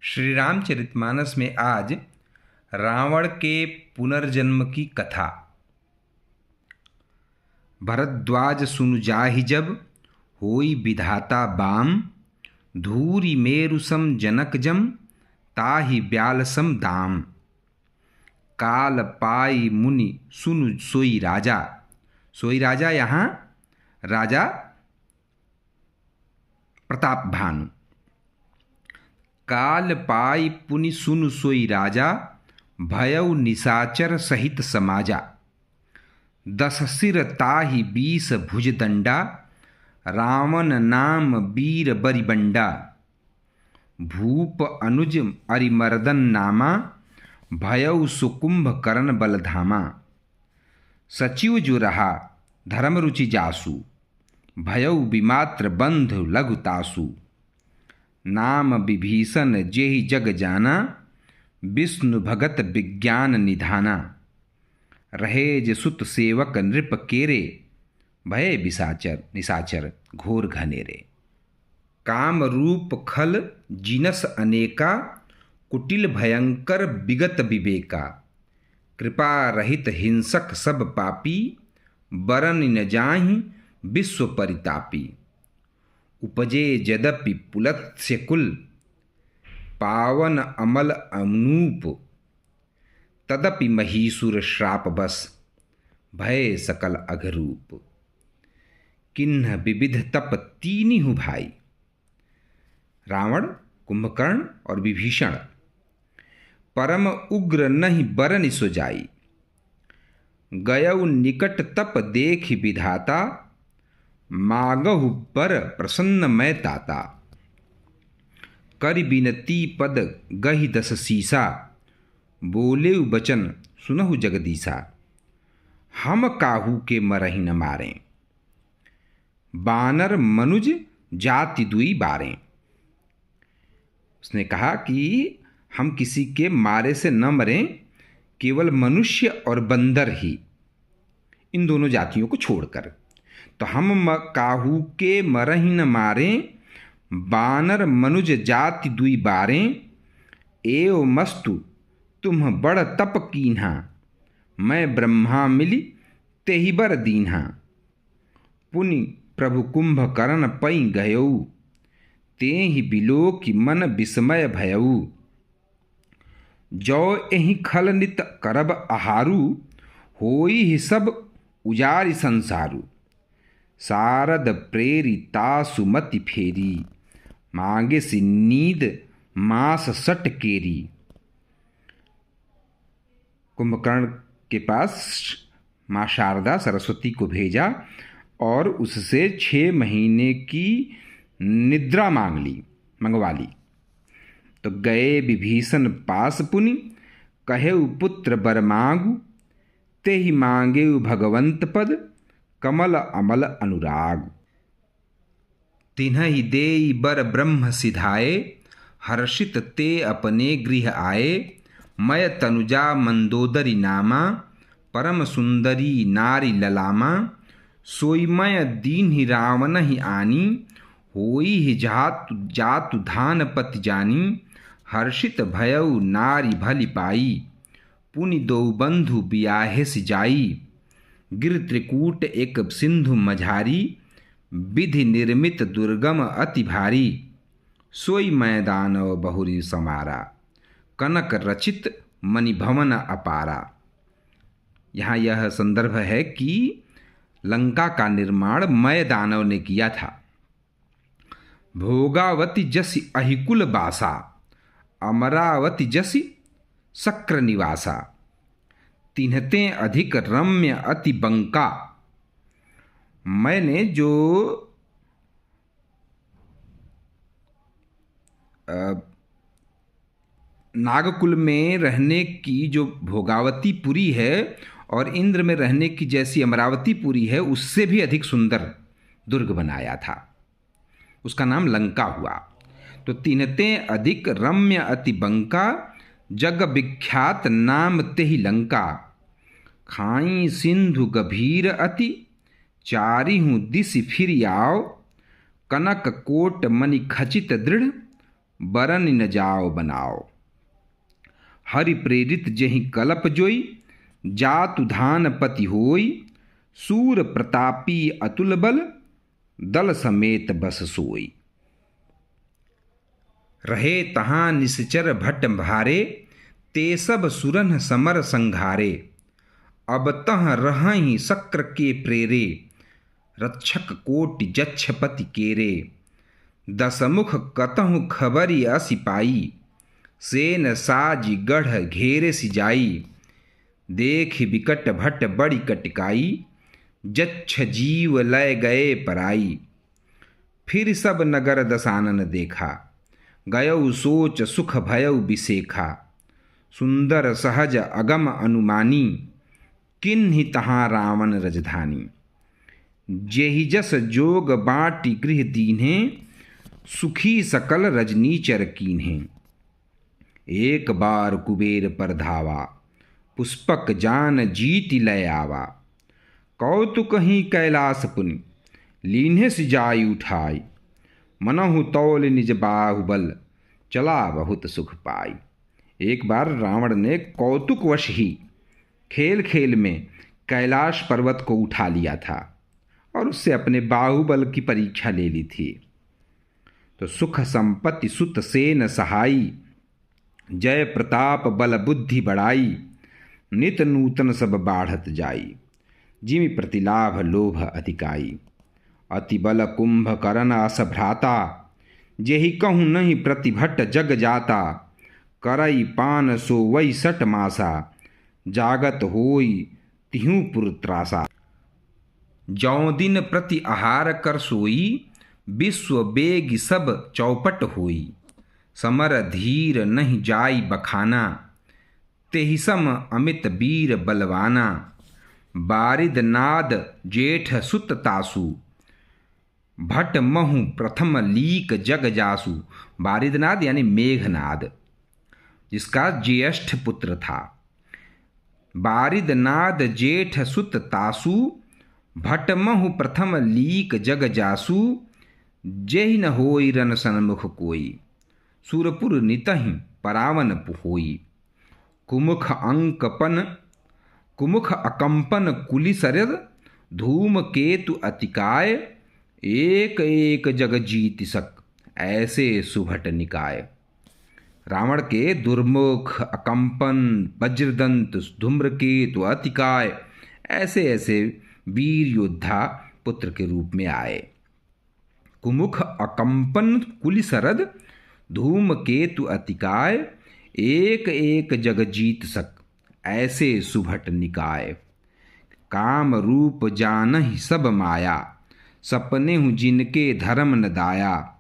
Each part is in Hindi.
श्री रामचरितमानस में आज रावण के पुनर्जन्म की कथा। भरद्वाज सुनु जाहि जब, होई विधाता बाम। धूरि मेरु सम जनक जम, ताहि ब्याल सम दाम। काल पाई मुनि सुनु सोई राजा। सोई राजा यहाँ राजा प्रताप भानु। काल पाई पुनि सुनु सोई राजा, भयउ निशाचर सहित समाजा। 10 सिर ताहि 20 भुज दंडा, रावण नाम वीर बरिबंडा। भूप अनुज अरिमर्दन नामा, भयउ सुकुंभ करण बलधामा। सचिव जो रहा धर्म रुचि जासु, भयउ विमात्र बंधु लघु तासु। नाम विभीषण जेहि जग जाना, विष्णु भगत विज्ञान निधाना। रहेज सुत सेवक नृप केरे, भय निशाचर घोर घनेरे। काम रूप खल जिनस अनेका, कुटिल भयंकर विगत विवेका। कृपा रहित हिंसक सब पापी, बरन न जाहि विश्व परितापी। उपजे यद्यपि पुलत्स्य कुल, पावन अमल अनूप। तदपि महीसुर श्राप बस, भय सकल अघरूप। किन्ह विविध तप तीनिहु भाई, रावण, कुंभकर्ण और विभीषण। परम उग्र नहीं बरनि सो जाई, गयउ निकट तप देखि विधाता। मागहु बर प्रसन्न मैं ताता, करि बिनती पद गहि 10 सीसा। बोलेउ बचन सुनहु जगदीसा, हम काहू के मरहि न मारें। बानर मनुज जाति दुई बारें। उसने कहा कि हम किसी के मारे से न मरें, केवल मनुष्य और बंदर ही, इन दोनों जातियों को छोड़कर। तो हम काहू के मरहि न मारें, बानर मनुज जाति दुई बारें। एव मस्तु तुम बड़ तप कीन्हा, मैं ब्रह्मा मिली तेहि बर दीन्हा। पुनि प्रभु कुंभकर्ण पै गयऊ, तेहि बिलोकि मन विस्मय भयऊ। जौ एहि खल नित करब आहारू, होई ही सब उजारि संसारू। सारद प्रेरी तासु मति फेरी, मांगे सी नींद मास सट केरी। कुंभकर्ण के पास माँ शारदा सरस्वती को भेजा और उससे 6 महीने की निद्रा मंगवा ली। तो गए विभीषण पास पुनि, कहेउ पुत्र बर मांगु। तेहि मांगेउ भगवंत पद, कमल अमल अनुराग। तिन्हि देई बर ब्रह्म सिधाए, हर्षित ते अपने गृह आए। मय तनुजा मंदोदरी नामा, परम सुंदरी नारी ललामा। सोई मय दीन्हि रावण ही आनी, होई ही जातु धान पति जानी। हर्षित भयउ नारी भली पाई, पुनि दो बंधु बियाहे सि जाई। गिर त्रिकूट एक सिंधु मझारी, विधि निर्मित दुर्गम अति भारी। सोई मैदानव बहुरी समारा, कनक रचित मणि भवन अपारा। यहाँ यह संदर्भ है कि लंका का निर्माण मय दानव ने किया था। भोगावती जसि अहिकुल बासा, अमरावती जसि शक्र निवासा। तिन्हते अधिक रम्य अति बंका। मैंने जो नागकुल में रहने की जो भोगावती पुरी है और इंद्र में रहने की जैसी अमरावती पुरी है, उससे भी अधिक सुंदर दुर्ग बनाया था। उसका नाम लंका हुआ। तो तिन्हते अधिक रम्य अति बंका, जग विख्यात नाम तेहि लंका। खाई सिंधु गभीर अति, चारिहु दिसि फिर आओ। कनक कोट मणि खचित दृढ़, बरन न जाओ बनाओ। हरि प्रेरित जेहि कलप जोई, जातु धान पति होई। सूर प्रतापी अतुल बल, दल समेत बस सोई। रहे तहाँ निश्चर भट्ट भारे, ते सब सुरन समर संघारे। अब तह रहहि शक्र के प्रेरे, रक्षक कोटि जक्षपति केरे। दसमुख कतहु खबरि असिपाई, सेन साज गढ़ घेरे सिजाई। देख बिकट भट्ट बड़ी कटिकाई, जच्छ जीव लय गए पराई। फिर सब नगर दसानन देखा, गयौ सोच सुख भयौ बिसेखा। सुंदर सहज अगम अनुमानी, किन्हि तहाँ रावण रजधानी। जेहि जस जोग बाटी गृह दीन्हे, सुखी सकल रजनीचर कीन्हे। एक बार कुबेर पर धावा, पुष्पक जान जीति लय आवा। कौतुक ही कैलास पुनि, लीन्हे सिजाई उठाई। मनहु तौल निज बाहुबल, चला बहुत सुख पाई। एक बार रावण ने कौतुकवश ही खेल खेल में कैलाश पर्वत को उठा लिया था और उससे अपने बाहुबल की परीक्षा ले ली थी। तो सुख संपत्ति सुत सेन सहाई, जय प्रताप बल बुद्धि बढ़ाई। नित नूतन सब बाढ़त जाई, जिमि प्रतिलाभ लोभ अधिकाई। अति बल कुंभ करण अस भ्राता, जेहि कहूँ नहीं प्रतिभट जग जाता। करई पान सो वै सट मासा, जागत होई तिहु पुर त्रासा। जौ दिन प्रति आहार कर सोई, विश्व बेग सब चौपट होई। समर धीर नहीं जाई बखाना, तेहि सम अमित वीर बलवाना। बारिद नाद जेठ सुत तासु, भट महु प्रथम लीक जग जासु। बारिदनाद यानी मेघनाद, जिसका ज्येष्ठ पुत्र था। बारिदनाद जेठ सुत तासु, भट महु प्रथम लीक जग जासु। जेहि न होई रन सन्मुख कोई, सुरपुर नितहि परावन होई। कुमुख अकंपन कुलिसरद, धूम केतु अतिकाय। एक एक जग जीति सक, ऐसे सुभट निकाय। रावण के दुर्मुख, अकंपन, वज्रदंत, धूम्रकेतु, अतिकाय ऐसे ऐसे वीर योद्धा पुत्र के रूप में आए। कुमुख अकंपन कुलिसरद, धूमकेतु अतिकाय। एक एक जग जीत सक, ऐसे सुभट निकाय। काम रूप जानहि सब माया, सपने हूँ जिनके धर्म न दाया।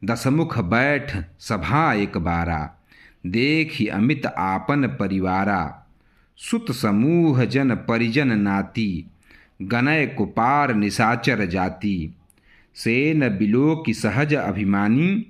दसमुख बैठ सभा एक बारा, देखि अमित आपन परिवारा। सुत समूह जन परिजन नाती, गनय कुपार निशाचर जाति। सेन बिलोकि सहज अभिमानी,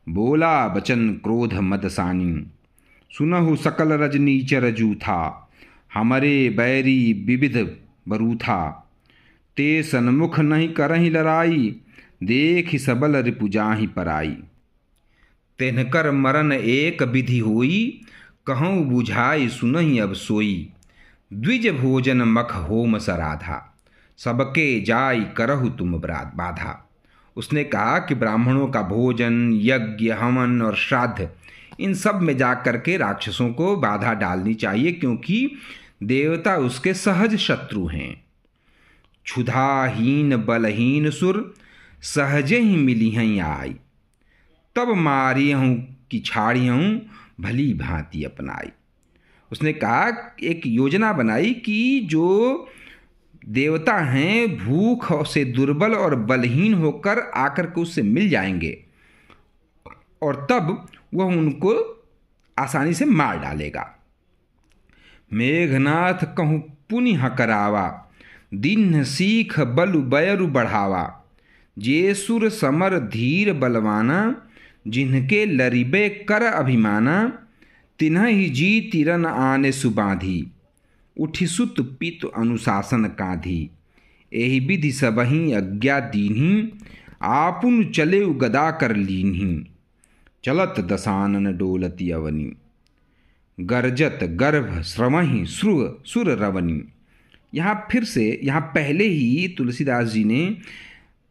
बोला बचन क्रोध मदसानी। सुनहु सकल रजनीचर जूथा, हमरे बैरी विविध बरूथा। ते सन्मुख नहीं करहि लड़ाई, देखि सबल रिपु जाहि पराई। तेनकर मरण एक विधि होई, कहूँ बुझाई सुनहि अब सोई। द्विज भोजन मख होम सराधा, सबके जाई करहु तुम बाधा। उसने कहा कि ब्राह्मणों का भोजन, यज्ञ, हवन और श्राद्ध, इन सब में जा कर के राक्षसों को बाधा डालनी चाहिए, क्योंकि देवता उसके सहज शत्रु हैं। क्षुधाहीन बलहीन सुर, सहजे ही मिली हैं आई। तब मारी हूँ कि छाड़ी हूँ, भली भांति अपनाई। उसने कहा, एक योजना बनाई कि जो देवता हैं भूख से दुर्बल और बलहीन होकर आकर के उससे मिल जाएंगे और तब वह उनको आसानी से मार डालेगा। मेघनाथ कहूँ पुनि हकरावा, दिन सीख बलु बयरु बढ़ावा। जे सुर समर धीर बलवाना, जिनके लरिबे कर अभिमाना। तिन्ह ही जीति रन आने सुबाधी, उठि सुत पित अनुशासन काधी। एहि विधि सबहि आज्ञा दीन्ही, आपुन चले गदा कर लीन्ही। चलत दसानन डोलती अवनी, गर्जत गर्भ श्रवहि सुर रवनी। यहाँ फिर से, यहाँ पहले ही तुलसीदास जी ने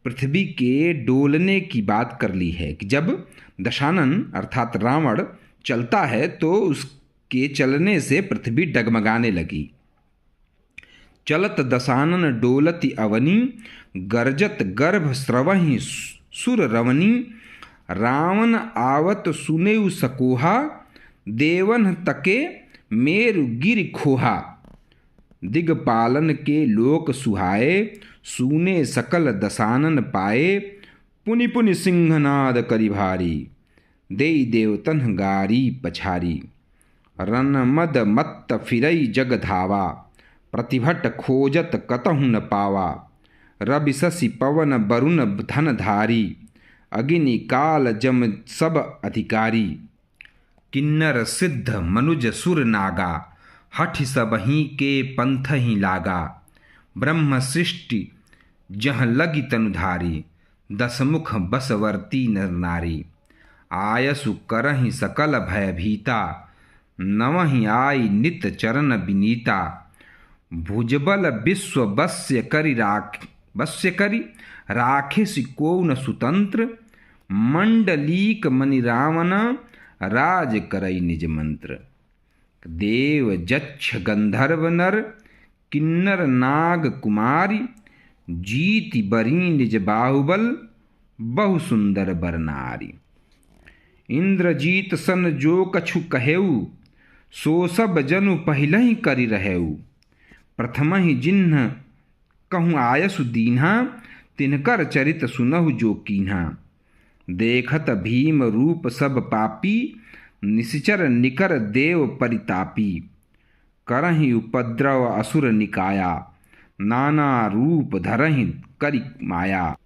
पृथ्वी के डोलने की बात कर ली है कि जब दशानन अर्थात रावण चलता है तो उसके चलने से पृथ्वी डगमगाने लगी। चलत दशानन डोलति अवनी, गर्जत गर्भ स्रवहि सुर रवनी। रावण आवत सुनेउ सकोहा, देवन तके मेरु गिर खोहा। दिगपालन के लोक सुहाए, सूने सकल दशानन पाए। पुनि पुनि सिंहनाद करि भारी, देई देवतन गारी पछारी। रन मद मत्त फिरई जग धावा, प्रतिभट खोजत कतहु न पावा। रवि शशि पवन वरुण धन धारी, अग्नि काल जम सब अधिकारी। किन्नर सिद्ध मनुज सुर नागा, हठ सबहि के पंथ ही लागा। ब्रह्म सृष्टि जह लगी तनुधारी, दसमुख बसवर्ती नर नारी। आयसु करहि सकल भयभीता, नवहि आई नित चरण विनीता। भुजबल विश्व बस्य करि राखे को न सुतंत्र। मंडलीक मणि रावण, राज करई निज मंत्र। देव जक्ष गंधर्व नर, किन्नर नाग कुमारी। जीति बरी निज बाहुबल, बहु सुंदर बर नारी। इंद्रजीत सन जो कछु कहेऊ, सो सब जनु पहिलहि करि रहेऊ। प्रथम ही जिन्ह कहूँ आयसु दीन्हा, तिनकर चरित सुनहु जो कीन्हा। देखत भीम रूप सब पापी, निश्चर निकर देव परितापी। करहि उपद्रव असुर निकाया, नाना रूप धरहि करि माया।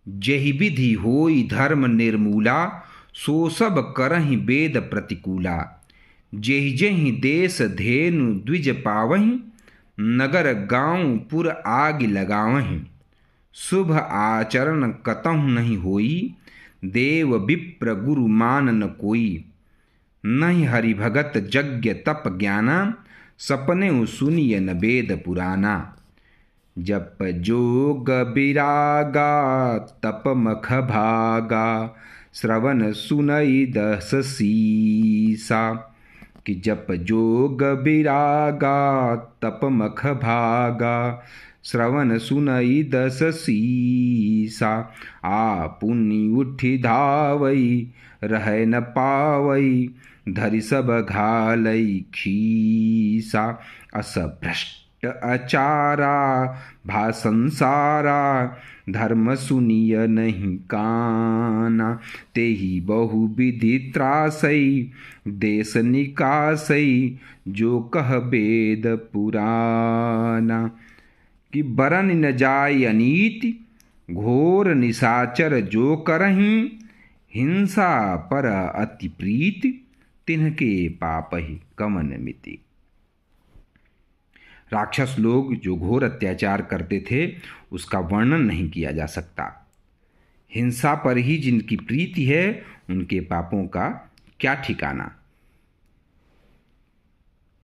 जेहि विधि होई धर्म निर्मूला, सो सब करहि वेद प्रतिकूला। जेहि जेहि देश धेनु द्विज पावहीं, नगर गाँव पुर आग लगावहीं। शुभ आचरण कतहु नहीं होई, देव विप्र गुरु मान न कोई। नहीं हरि भगत यज्ञ तप ज्ञाना, सपने सुनिय न वेद पुराना। जप जोग विरागा, तप मख भागा। श्रवण सुनई दस सीसा, कि जप जोग विरागा, तप मख भागा। श्रवण सुनई दस सीसा। आपुनि उठि धावई, रह न पावई। धरि सब घालई खीसा। अस भ्रष्ट अचारा, भा संसारा। धर्म सुनिय नहीं काना, तेहि बहु विधि त्रासई। देश निकासई, जो कह वेद पुराना। कि बरन न जाय अनीति, घोर निशाचर जो करहीं। हिंसा पर अति प्रीति, तिनके पापहि कमन मिति। राक्षस लोग जो घोर अत्याचार करते थे, उसका वर्णन नहीं किया जा सकता। हिंसा पर ही जिनकी प्रीति है, उनके पापों का क्या ठिकाना।